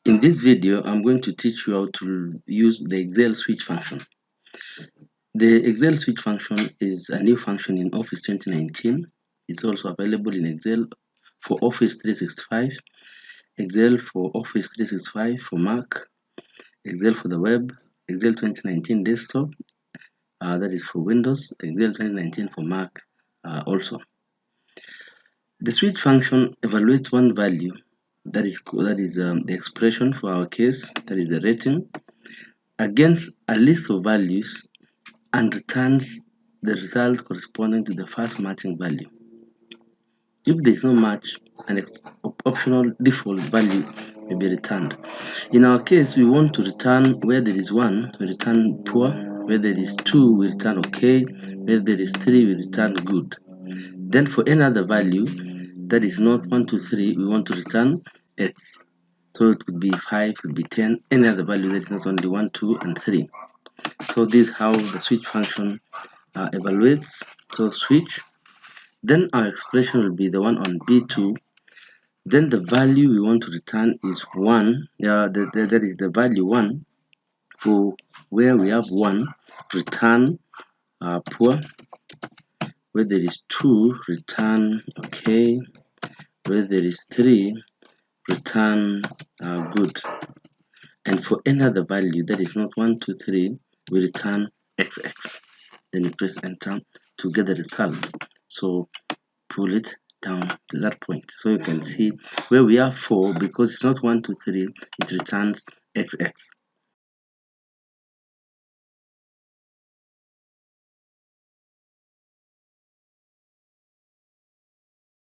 In this video, I'm going to teach you how to use the Excel switch function. The Excel switch function is a new function in Office 2019. It's also available in Excel for Office 365, Excel for Office 365 for Mac, Excel for the web, Excel 2019 desktop, that is for Windows, Excel 2019 for Mac also. The switch function evaluates one value, that is the expression for our case, that is the rating, against a list of values and returns the result corresponding to the first matching value. If there is no match, an optional default value may be returned. In our case, we want to return where there is 1, we return poor, where there is 2, we return okay, where there is 3, we return good. Then for any other value that is not 1, 2, 3, we want to return X. So it could be 5, it could be 10, any other value that is not only 1, 2, and 3. So this is how the switch function evaluates. So switch, then our expression will be the one on B2. Then the value we want to return is 1. That is the value 1. For where we have 1, return poor. Where there is 2, return okay. Where there is 3, return good. And for any other value that is not 1, 2, 3, we return XX. Then you press enter to get the result. So pull it down to that point. So you can see where we have 4, because it's not 1, 2, 3, it returns XX.